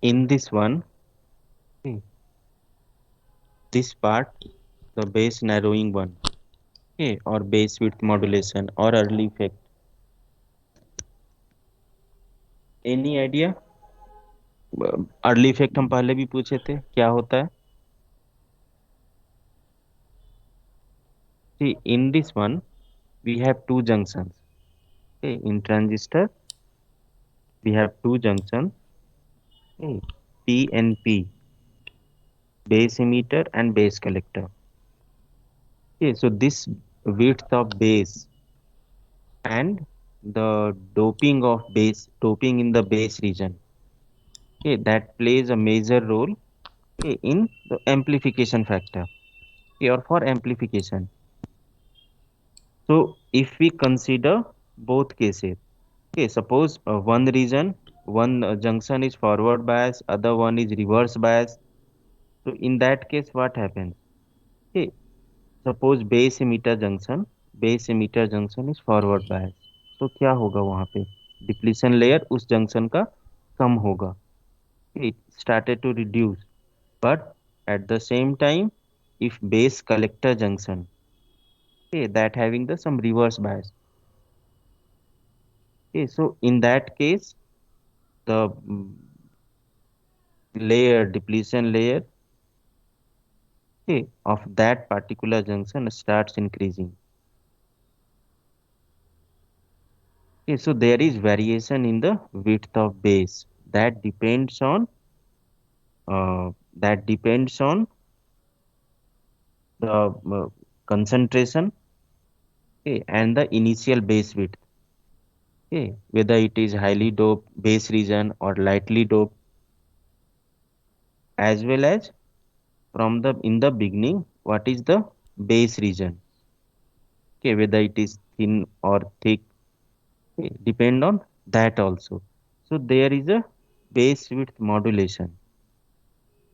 in this one, okay, this part, the base narrowing one, okay, or base width modulation or early effect. Any idea? Early effect हम पहले भी पूछे थे, क्या होता है? See, in this one, we have two junctions. Okay, in transistor, we have two junctions, okay, P and P, base emitter and base collector. Okay, so this width of base and the doping in the base region, okay, that plays a major role, okay, in the amplification factor, okay, or for amplification. So if we consider both cases, okay, suppose one junction is forward bias, other one is reverse bias. So in that case, what happens? Okay, suppose base emitter junction is forward bias. तो क्या होगा वहाँ पे? Depletion layer उस junction का कम होगा. It started to reduce, but at the same time, if base collector junction, okay, that having the some reverse bias. Okay, so in that case, the depletion layer, okay, of that particular junction starts increasing. Okay, so there is variation in the width of base that depends on that depends on the concentration, okay, and the initial base width, okay, whether it is highly doped base region or lightly doped, as well as from the in the beginning what is the base region, okay, whether it is thin or thick, okay, depend on that also. So there is a base width modulation.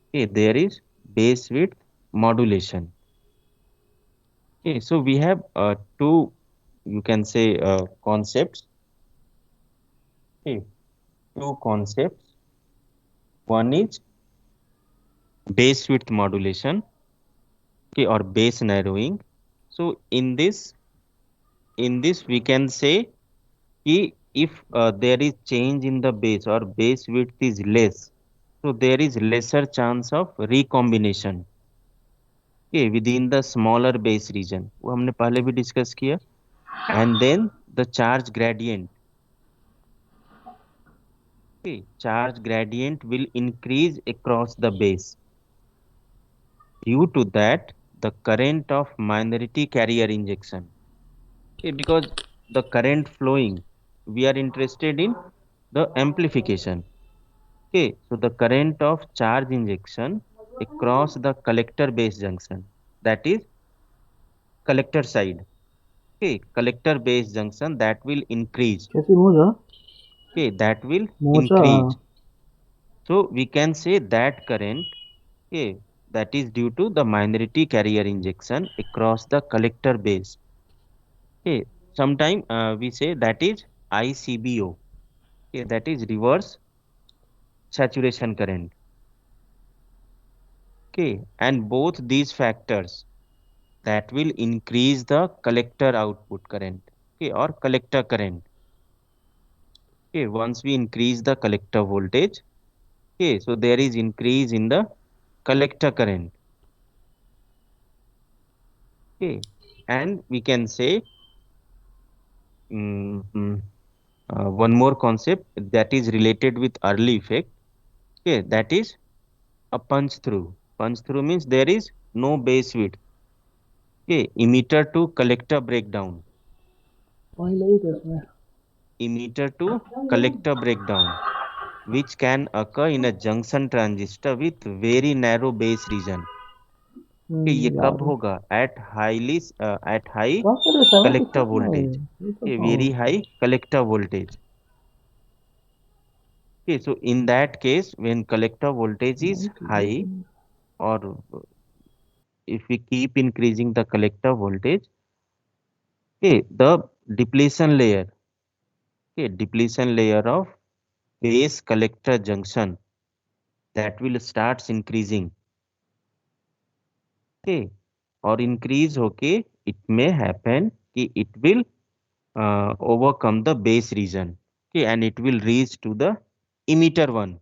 Okay, there is base width modulation. Okay, so we have two, you can say, concepts. Okay, two concepts. One is base width modulation, okay, or base narrowing. So in this we can say if there is change in the base or base width is less, so there is lesser chance of recombination, okay, within the smaller base region. वो हमने पहले भी discuss किया. And then the charge gradient, okay, charge gradient will increase across the base. Due to that, the current of minority carrier injection, okay, because the current flowing, we are interested in the amplification. Okay, so the current of charge injection across the collector base junction, that is collector side. Okay, collector base junction, that will increase. कैसी मोजा Okay, that will मोजा increase. So we can say that current, okay, that is due to the minority carrier injection across the collector base. Okay, sometime we say that is ICBO. Okay, that is reverse saturation current. Okay, and both these factors that will increase the collector output current, okay, or collector current. Okay, once we increase the collector voltage, okay, so there is increase in the collector current. Okay, and we can say mm, mm, one more concept that is related with early effect. Okay, that is a punch through. Punch through means there is no base width. Okay, emitter to collector breakdown. पानी लगी क्या इसमें Emitter to collector breakdown, which can occur in a junction transistor with very narrow base region. Okay, ये याद कब है होगा? At high कहाँ से सारा कुछ collector करना है voltage. ये तो Okay, कहाँ very high collector voltage. Okay, so in that case, when collector voltage is नहीं ठीक है high, or if we keep increasing the collector voltage, okay, the depletion layer, okay, depletion layer of base collector junction, that will starts increasing. Okay, और increase होके it may happen कि it will overcome the base region. Okay, and it will reach to the emitter one.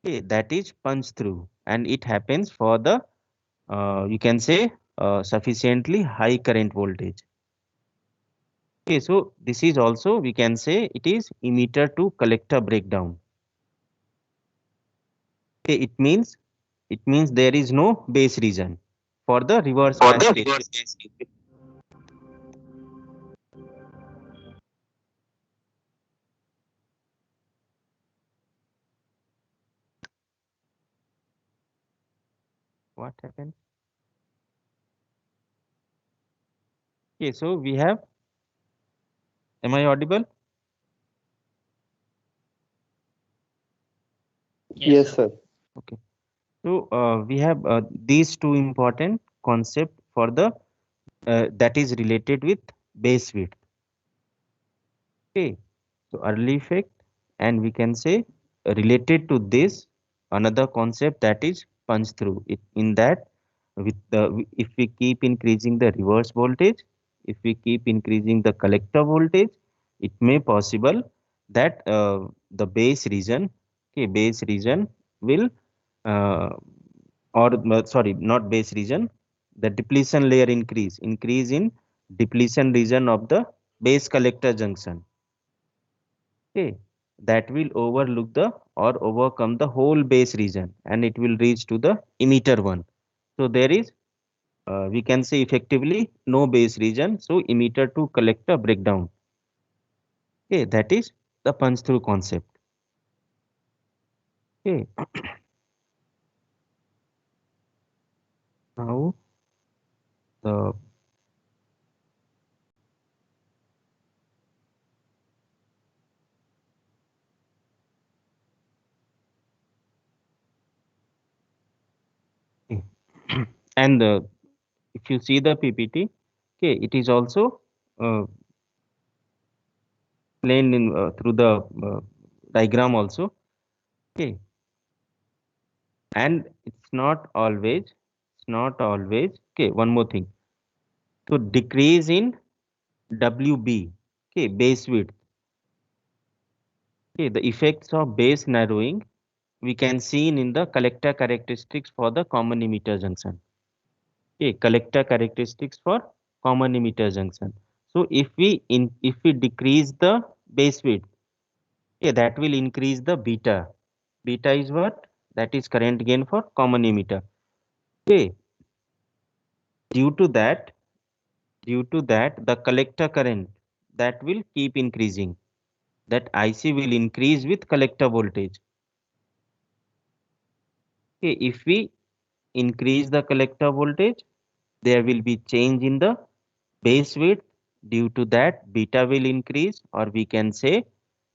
Okay, that is punch through, and it happens for the you can say sufficiently high current voltage. Okay, so this is also we can say it is emitter to collector breakdown. Okay, it means there is no base region for the reverse For bias the case. reverse case. What happened? Okay, so we have. Am I audible? Yes, sir. Okay. So we have these two important concept for the that is related with base width. Okay. So early effect, and we can say related to this another concept that is punch through. In that, with the if we keep increasing the reverse voltage, if we keep increasing the collector voltage, it may possible that the base region, okay, base region will uh, or sorry, not base region, the depletion layer increase in depletion region of the base collector junction. Okay, that will overlook the or overcome the whole base region, and it will reach to the emitter one. So there is we can say effectively no base region, so emitter to collector breakdown. Okay, that is the punch through concept. Okay, now the okay. And if you see the PPT, okay, it is also plain in through the diagram also. Okay, and it's not always okay. One more thing, so decrease in WB, okay, base width. Okay, the effects of base narrowing we can see in the collector characteristics for the common emitter junction. Okay, collector characteristics for common emitter junction. So if we decrease the base width, okay, that will increase the beta. Beta is what? That is current gain for common emitter. Okay, due to that, the collector current that will keep increasing. That IC will increase with collector voltage. Okay, if we increase the collector voltage, there will be change in the base width. Due to that, beta will increase, or we can say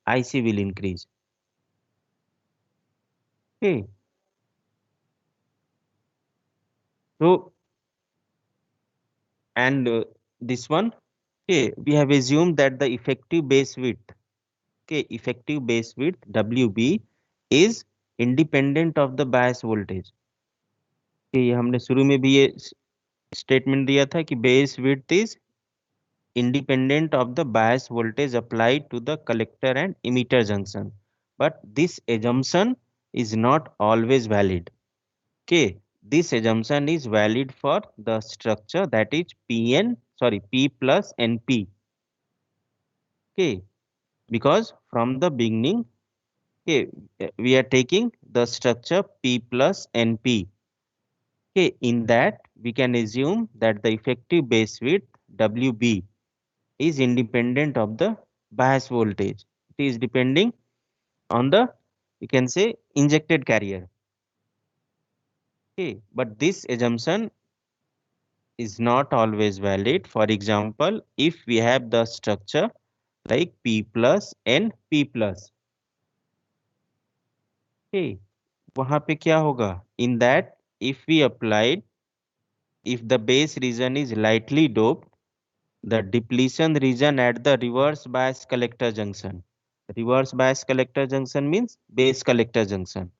IC will increase. Okay, so and this one, okay, we have assumed that the effective base width, okay, effective base width WB is independent of the bias voltage. Okay, ये हमने शुरू में भी ये statement दिया था कि base width is independent of the bias voltage applied to the collector and emitter junction. But this assumption is not always valid. Okay, this assumption is valid for the structure that is P plus NP. Okay, because from the beginning, okay, we are taking the structure P plus NP. Okay, in that we can assume that the effective base width WB is independent of the bias voltage. It is depending on the, you can say, injected carrier. Okay, but this assumption is not always valid. For example, if we have the structure like P plus and P plus, okay, वहां पे क्या होगा? In that, if we applied, if the base region is lightly doped, the depletion region at the reverse bias collector junction, Reverse bias collector junction means base collector junction.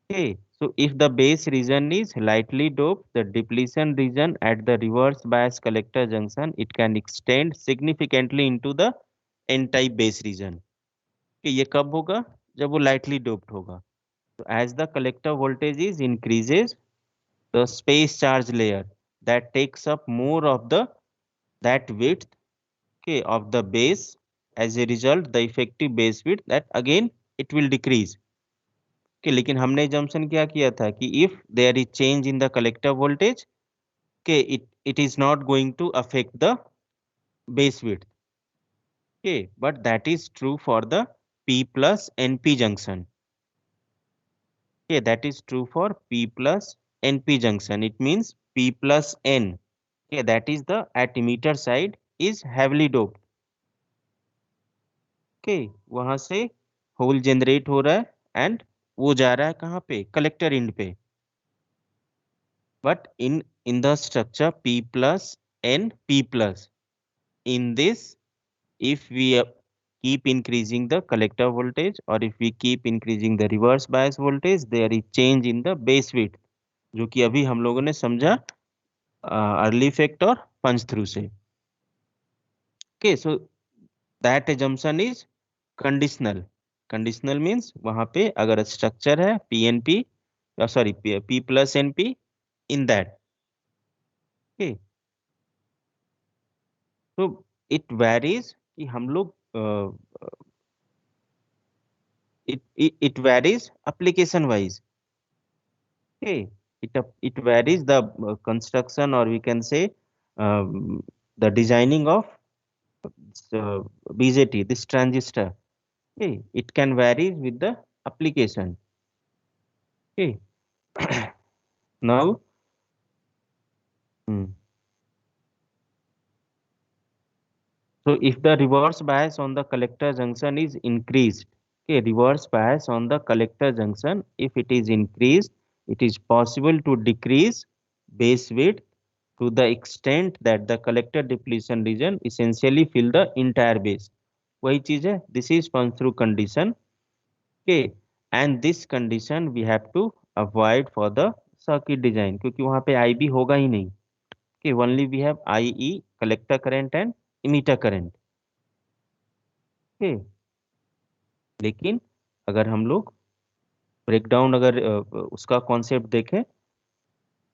Okay, so if the base region is lightly doped, the depletion region at the reverse bias collector junction, it can extend significantly into the n-type base region. कि ये कब होगा? जब वो lightly doped होगा. So as the collector voltage is increases, the space charge layer that takes up more of the that width, okay, of the base. As a result, the effective base width that again it will decrease. कि लेकिन हमने जम्पशन क्या किया था कि if there is change in the collector voltage के it is not going to affect the base width. Okay, but that is true for the P plus NP junction. Okay, that is true for P plus NP junction. It means P plus N. Okay, that is the at emitter side is heavily doped. Okay, वहां से whole generate हो रहा है and वो जा रहा है कहाँ पे? कलेक्टर इंड पे. But in the structure P plus N P plus, in this, if we keep increasing the collector voltage or if we keep increasing the reverse bias voltage, there is change in the base width, जो कि अभी हम लोगों ने समझा early effect और पंच through से. Okay, so that assumption is conditional. Conditional means वहां पे अगर स्ट्रक्चर है PNP, sorry P plus NP, in that. Okay, तो इट वेरीज कि हम लोग it varies application wise. Okay, it varies the construction, or we can say the designing of BJT, this transistor. Okay, it can vary with the application. Okay, now, hmm, so if the reverse bias on the collector junction is increased, okay, reverse bias on the collector junction, if it is increased, it is possible to decrease base width to the extent that the collector depletion region essentially fill the entire base. वही चीज है, this is punch through condition. Okay, and this condition we have to avoid for the circuit design, क्योंकि वहां पे IB होगा ही नहीं. Okay, only we have IE, collector current and emitter current. Okay, लेकिन अगर हम लोग ब्रेकडाउन, अगर उसका कॉन्सेप्ट देखें,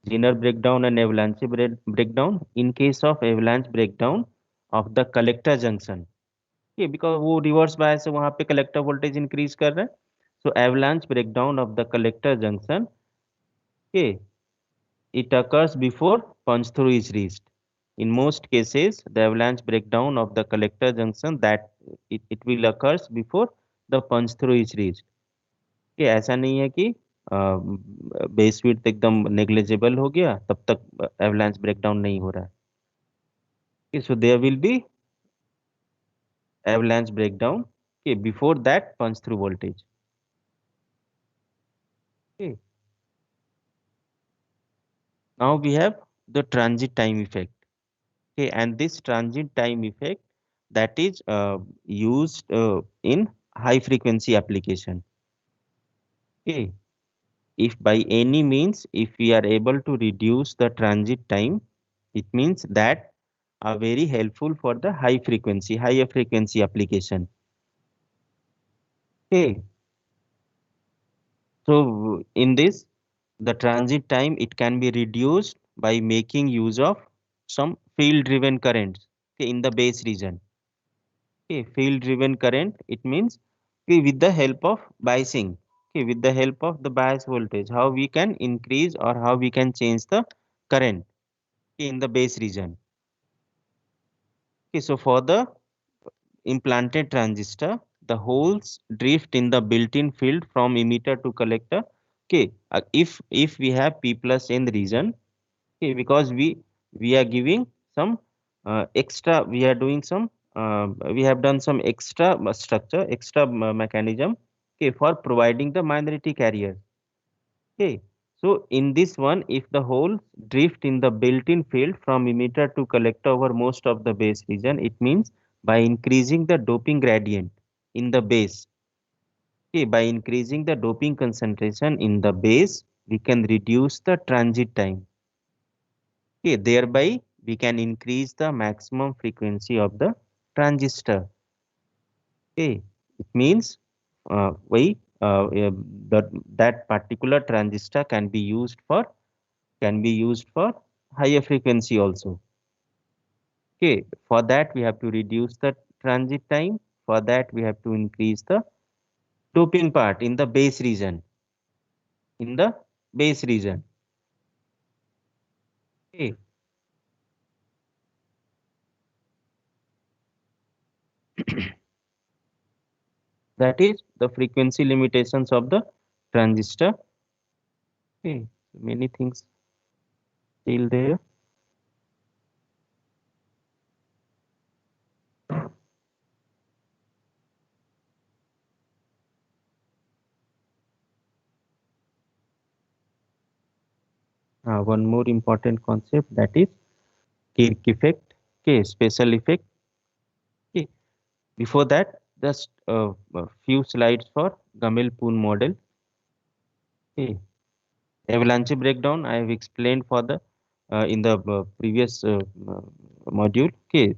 Zener breakdown and avalanche breakdown. In case of avalanche breakdown of the collector junction, ये बिकॉज वो रिवर्स बायस है, वहां पे कलेक्टर वोल्टेज इंक्रीज कर रहे हैं. So avalanche breakdown of the collector junction, के it occurs before punch through is reached. In most cases, the avalanche breakdown of the collector junction that it will occurs before the punch through is reached. कि ऐसा नहीं है कि base width एकदम negligible हो गया तब तक एवलांच ब्रेकडाउन नहीं हो रहा है. So there will be avalanche breakdown, okay, before that punch through voltage. Okay, now we have the transit time effect. Okay, and this transit time effect that is used in high frequency application. Okay, if by any means if we are able to reduce the transit time, it means that are very helpful for the higher frequency application. Okay, so in this, the transit time it can be reduced by making use of some field driven currents, okay, in the base region. Okay, field driven current, it means, okay, with the help of biasing, okay, with the help of the bias voltage, how we can increase or how we can change the current, okay, in the base region. Okay, so for the implanted transistor, the holes drift in the built-in field from emitter to collector. Okay, if we have P plus N region, okay, because we are giving some extra, we are doing some, we have done some extra structure, extra mechanism, okay, for providing the minority carrier. Okay, so in this one, if the hole drift in the built-in field from emitter to collector over most of the base region, it means by increasing the doping gradient in the base. Okay, by increasing the doping concentration in the base, we can reduce the transit time. Okay, thereby we can increase the maximum frequency of the transistor. Okay, it means we that that particular transistor can be used for higher frequency also. Okay, for that we have to reduce the transit time. For that we have to increase the doping part in the base region. In the base region. Okay, that is the frequency limitations of the transistor. Okay, many things still there. One more important concept, that is Kirk effect. Okay, special effect. Okay, before that, just a few slides for Gamil-Poon model. Okay, avalanche breakdown I have explained for the in the previous module. Okay,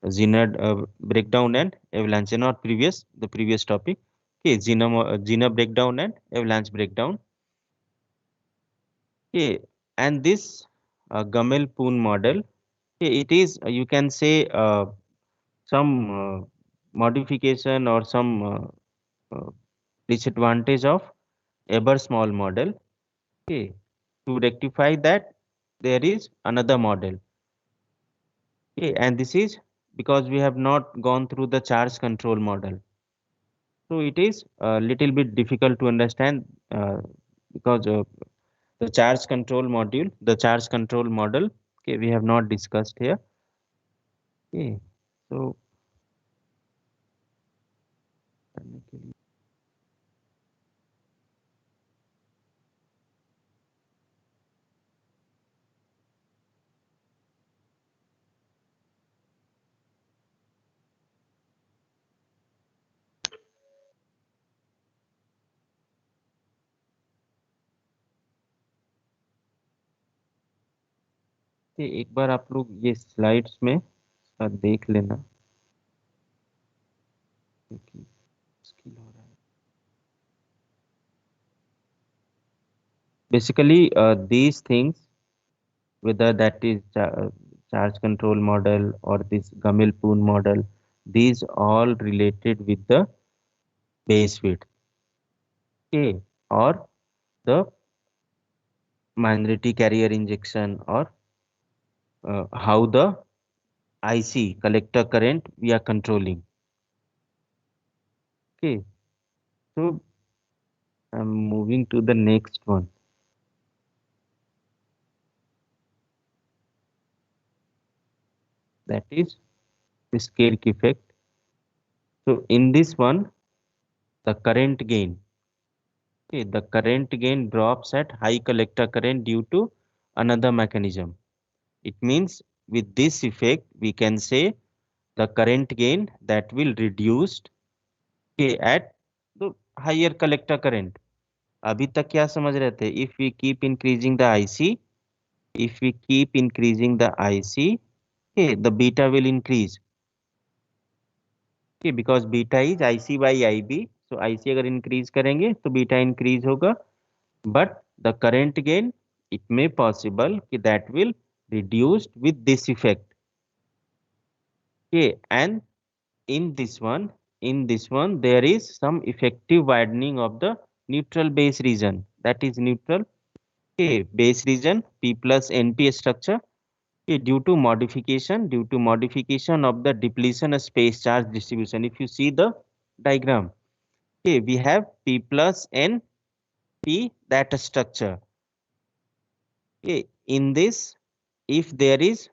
Zener breakdown and avalanche, not previous, the previous topic. Okay, Zener breakdown and avalanche breakdown. Okay, and this Gamel-Poon model, okay, it is you can say some modification or some disadvantage of ever small model. Okay, to rectify that, there is another model. Okay, and this is because we have not gone through the charge control model. So it is a little bit difficult to understand because the charge control model, okay, we have not discussed here. Okay, so एक बार आप लोग ये slides में देख लेना क्योंकि मुश्किल हो रहा है. Basically, these things, whether that is charge control model or this Gamil-Poon model, these all related with the base width, okay, or the minority carrier injection, or how the IC collector current we are controlling. Okay, so I'm moving to the next one, that is the Kirk effect. So in this one, the current gain, okay, the current gain drops at high collector current due to another mechanism. It means with this effect, we can say the current gain that will reduced, okay, at the higher collector current. अभी तक क्या समझ रहे थे? If we keep increasing the IC, if we keep increasing the IC, okay, the beta will increase. Okay, because beta is IC by IB. So IC अगर increase करेंगे तो beta increase होगा. But the current gain, it may possible कि that will reduced with this effect. Okay, and in this one, there is some effective widening of the neutral base region. That is neutral, okay, base region P plus NP structure. Okay, due to modification of the depletion space charge distribution. If you see the diagram, okay, we have P plus NP, that structure. Okay, in this, if there is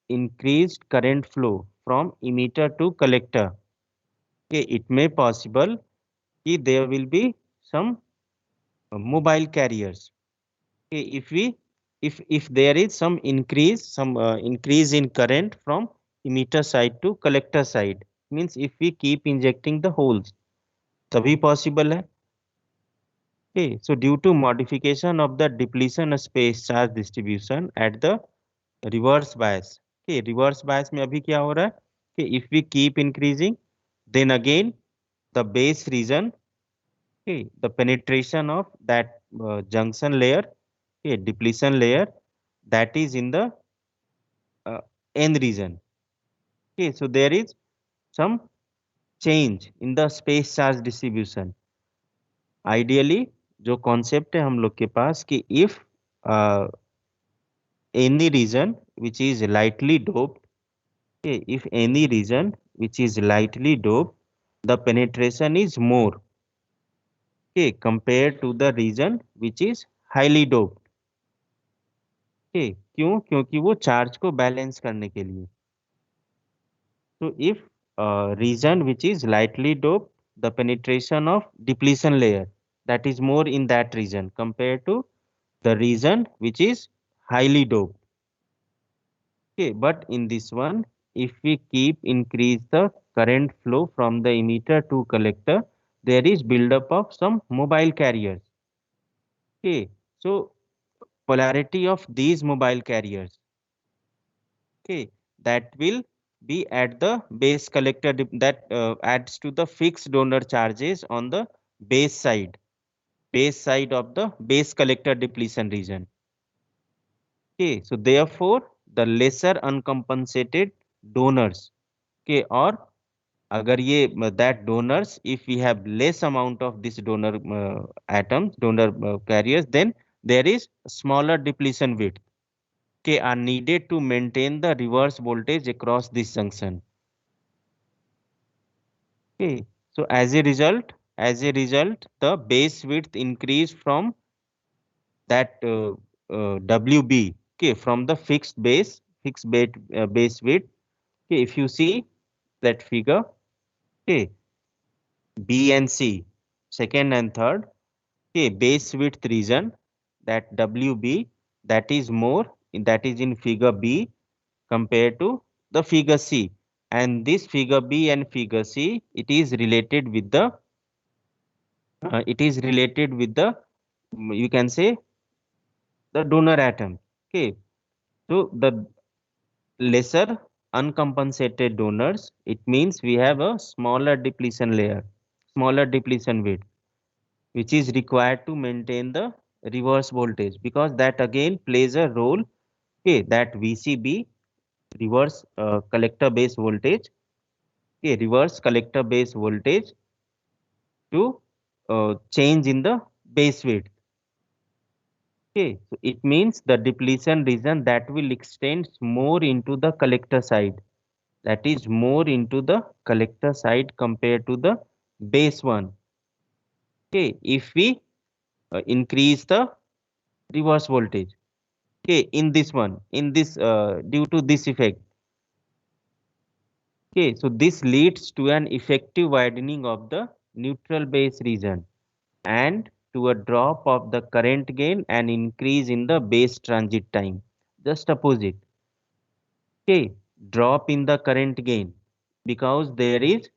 increased current flow from emitter to collector, okay, it may possible कि there will be some mobile carriers. Okay, if there is some increase in current from emitter side to collector side. Means if we keep injecting the holes, तभी possible है. Okay, so due to modification of the depletion space charge distribution at the reverse bias. Okay, reverse bias में अभी क्या हो रहा है कि if we keep increasing, then again the base region, okay, the penetration of that junction layer, okay, depletion layer, that is in the uh, n region. Okay, so there is some change in the space charge distribution. Ideally जो concept है हम लोग के पास कि if any region which is lightly doped, okay, if any region which is lightly doped, the penetration is more, okay, compared to the region which is highly doped. Okay, क्यों? क्योंकि वो charge को balance करने के लिए. So if region which is lightly doped, the penetration of depletion layer, that is more in that region compared to the region which is highly doped. Okay, but in this one, if we keep increase the current flow from the emitter to collector, there is buildup of some mobile carriers. Okay, so polarity of these mobile carriers, okay, that will be at the base collector that adds to the fixed donor charges on the base side of the base collector depletion region. Okay, so therefore the lesser uncompensated donors, okay, or अगर ये that donors if we have less amount of this donor atoms donor carriers, then there is smaller depletion width, okay, are needed to maintain the reverse voltage across this junction. Okay, so as a result the base width increase from that WB, okay, from the fixed base width. Okay, if you see that figure, okay, B and C, second and third, okay, base width region, that WB, that is more, that is in figure B compared to the figure C. And this figure B and figure C, it is related with the, you can say, the donor atom. Okay, so the lesser uncompensated donors, it means we have a smaller depletion layer, smaller depletion width, which is required to maintain the reverse voltage, because that again plays a role, okay, that VCB, reverse collector base voltage, okay, reverse collector base voltage to change in the base width. Okay, so it means the depletion region that will extend more into the collector side, that is more into the collector side compared to the base one. Okay, if we increase the reverse voltage, okay, in this one, in this due to this effect. Okay, so this leads to an effective widening of the neutral base region and to a drop of the current gain and increase in the base transit time. Just opposite. Okay, drop in the current gain because there is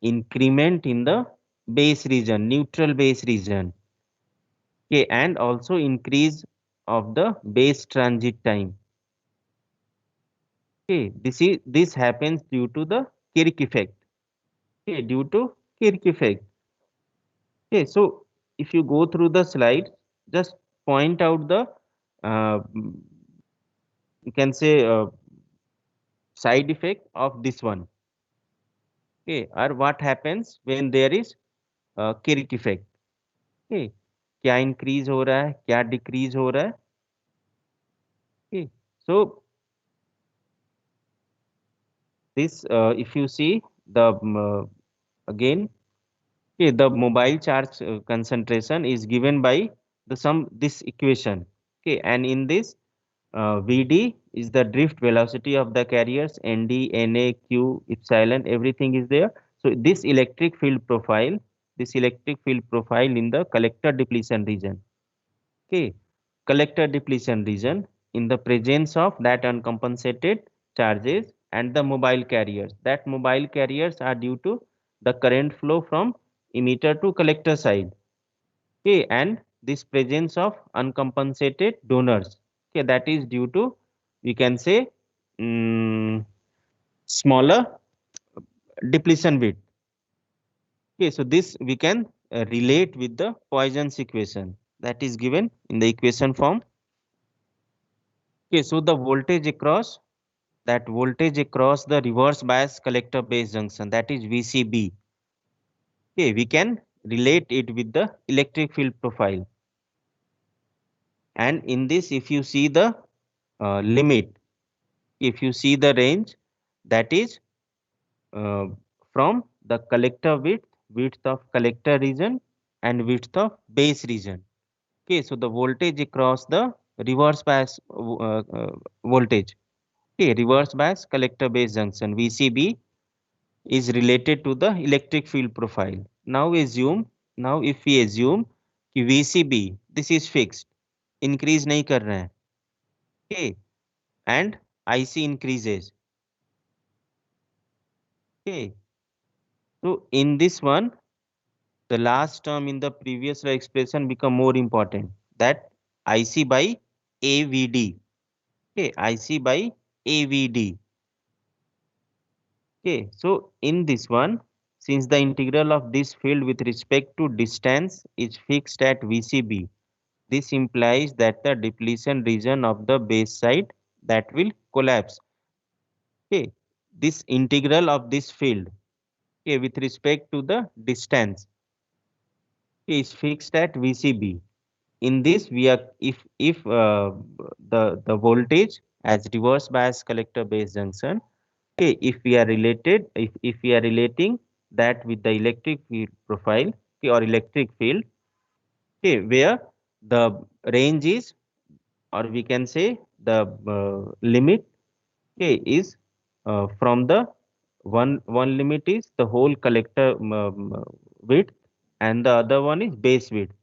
increment in the base region, neutral base region. Okay, and also increase of the base transit time. Okay, this happens due to the Kirk effect. Okay, due to Kirk effect. Okay, so if you go through the slide, just point out the mm, you can say side effect of this one. Okay, or what happens when there is Kirk effect. Okay, क्या increase हो रहा है, क्या decrease हो रहा है. Okay, so this if you see the again, okay, the mobile charge concentration is given by the sum this equation. Okay, and in this Vd is the drift velocity of the carriers, Nd, Na, Q, epsilon, everything is there. So this electric field profile in the collector depletion region. Okay, collector depletion region in the presence of that uncompensated charges. and the mobile carriers. That mobile carriers are due to the current flow from emitter to collector side. Okay, and this presence of uncompensated donors. Okay, that is due to, we can say, smaller depletion width. Okay, so this we can relate with the Poisson's equation that is given in the equation form. Okay, so the voltage across, that voltage across the reverse bias collector base junction, that is VCB. Okay, we can relate it with the electric field profile. And in this, if you see the limit, if you see the range, that is uh, from the collector width, width of collector region, and width of base region. Okay, so the voltage across the reverse bias voltage. Okay, reverse bias collector base junction VCB is related to the electric field profile. Now if we assume कि VCB this is fixed, increase नहीं कर रहे हैं, okay, and IC increases. Okay, so in this one, the last term in the previous expression become more important. That IC by AVD. Okay, IC by AVD. Okay, so in this one, since the integral of this field with respect to distance is fixed at VCB, this implies that the depletion region of the base side that will collapse. Okay, this integral of this field, okay, with respect to the distance is fixed at VCB. In this, we are if the voltage as reverse bias collector base junction. Okay, if we are relating that with the electric field profile, okay, or electric field, okay, where the range is, or we can say the limit, okay, is from the one limit is the whole collector width, and the other one is base width.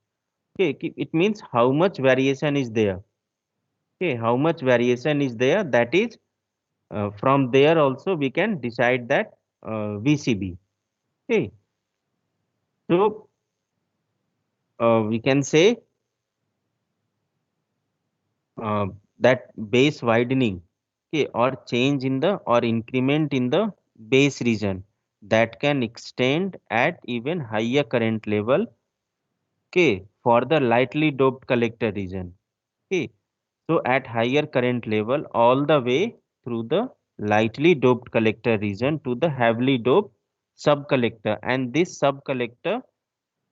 Okay, it means how much variation is there. Okay, how much variation is there, that is from there also we can decide that VCB. Okay, so we can say uh, that base widening, okay, or change in the or increment in the base region that can extend at even higher current level, okay, for the lightly doped collector region. Okay, so at higher current level all the way through the lightly doped collector region to the heavily doped subcollector, and this subcollector,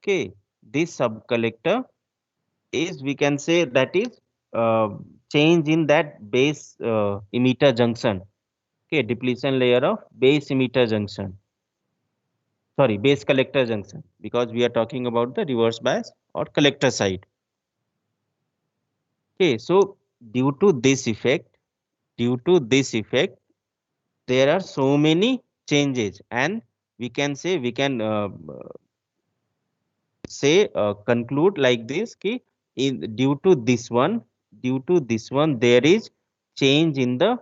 okay, this subcollector is, we can say, that is uh, change in that base emitter junction. Okay, depletion layer of base emitter junction, sorry, base collector junction, because we are talking about the reverse bias or collector side. Okay, so due to this effect, due to this effect there are so many changes, and we can say, we can say conclude like this ki in due to this one there is change in the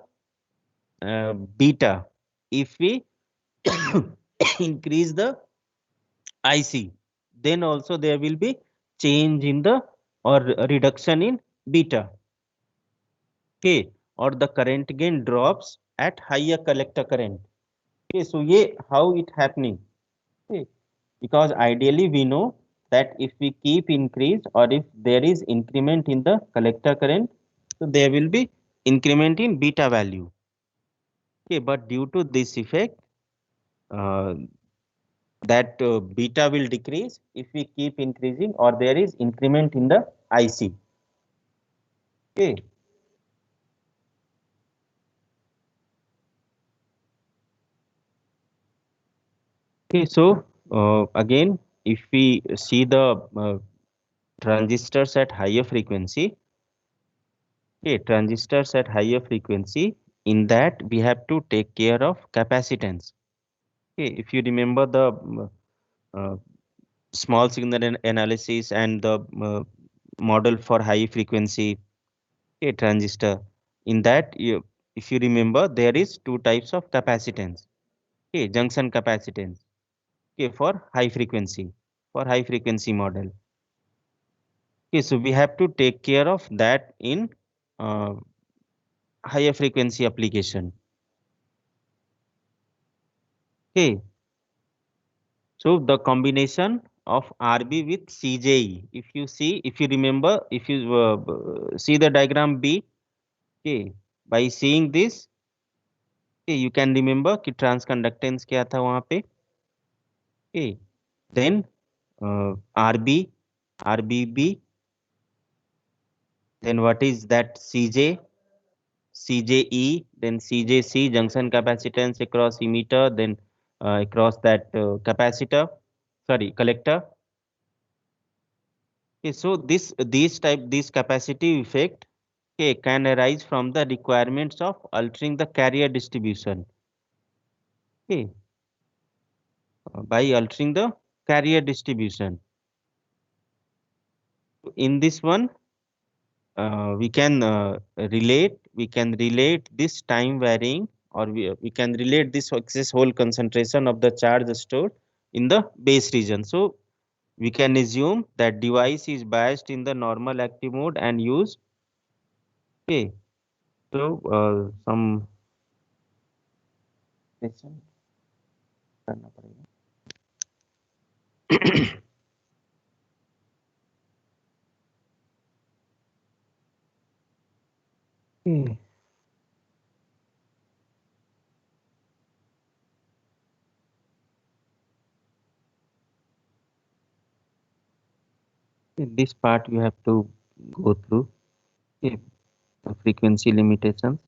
beta. If we increase the IC, then also there will be change in the or reduction in beta. Okay, or the current gain drops at higher collector current. Okay, so yeah, how it happening? Okay, because ideally we know that if we keep increase or if there is increment in the collector current, so there will be increment in beta value. Okay, but due to this effect, uh, that beta will decrease if we keep increasing or there is increment in the IC. Okay, okay, so again, if we see the transistors at higher frequency, okay, transistors at higher frequency, in that we have to take care of capacitance. Okay, if you remember the uh, small signal analysis and the model for high frequency, okay, transistor, in that if you remember, there is two types of capacitance. Okay, junction capacitance. Okay, for high frequency model. Okay, so we have to take care of that in uh, higher frequency application. Okay, so the combination of RB with CJE. If you remember, if you see the diagram B, okay, by seeing this, okay, you can remember कि transconductance क्या था वहाँ पे. Okay, then RB, RBB, then what is that CJ? CJE, then CJC, junction capacitance across emitter, then across that capacitor, sorry, collector. Okay, so this capacitive effect, okay, can arise from the requirements of altering the carrier distribution. Okay, by altering the carrier distribution. In this one, we can relate this time varying, or we can relate this excess hole concentration of the charge stored in the base region. So we can assume that device is biased in the normal active mode and use. Okay, so some करना पड़ेगा. Okay, this part you have to go through. Okay, the frequency limitations.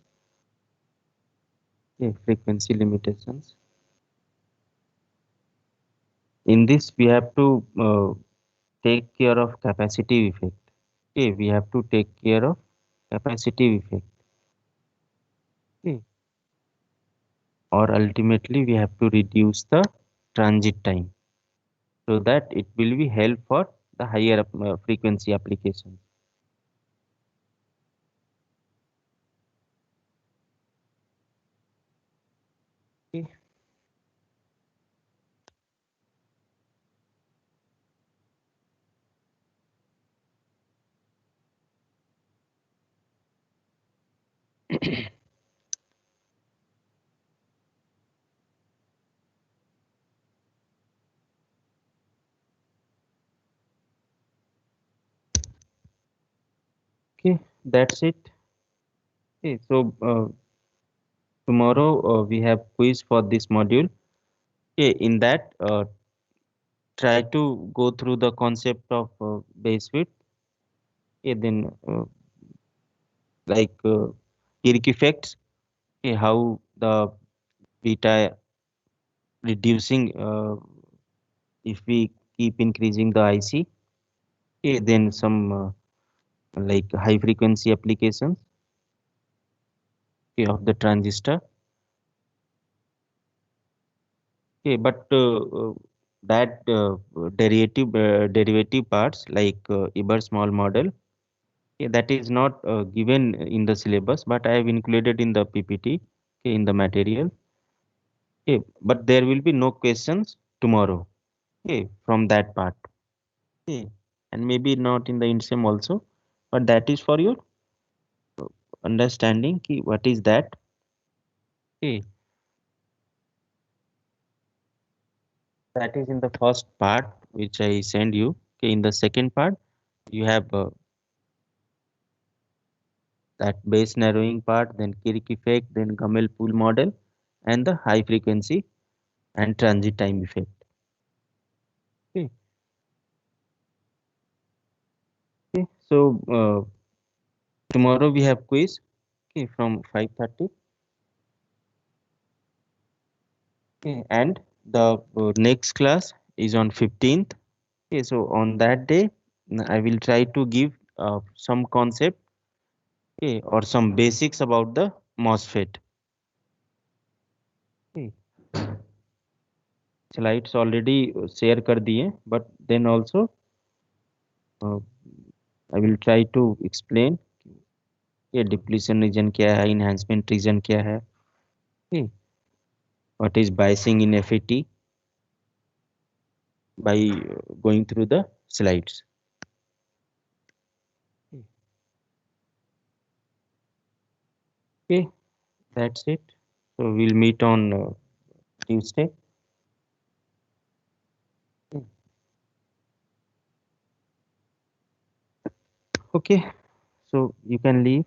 Okay, frequency limitations. In this, we have to take care of capacitive effect. Okay, we have to take care of capacitive effect. Okay, or ultimately we have to reduce the transit time so that it will be help for the higher frequency application. Okay. Okay, that's it. Okay, so tomorrow we have quiz for this module. Okay, in that try to go through the concept of base width. Okay, then like Kirk effects. Okay, how the beta reducing if we keep increasing the IC. Okay, then some like high frequency applications, okay, of the transistor. Okay, but that derivative parts like Eber small model, okay, that is not given in the syllabus, but I have included in the PPT, okay, in the material. Okay, but there will be no questions tomorrow. Okay, from that part. Okay, and maybe not in the INSEM also, but that is for your understanding. Ki what is that? Okay, that is in the first part which I send you. Okay, in the second part, you have that base narrowing part, then Kirk effect, then Gamel pool model, and the high frequency and transit time effect. Okay, okay. So tomorrow we have quiz. Okay, from 5:30. Okay, and the next class is on 15th. Okay, so on that day, I will try to give some concept, okay, or some basics about the MOSFET. Okay. Slides already share कर दिए, but then also uh, I will try to explain ये depletion region क्या है, enhancement reason क्या है, what is biasing in FAT by going through the slides. Okay, that's it. So we'll meet on Tuesday. Okay, so you can leave.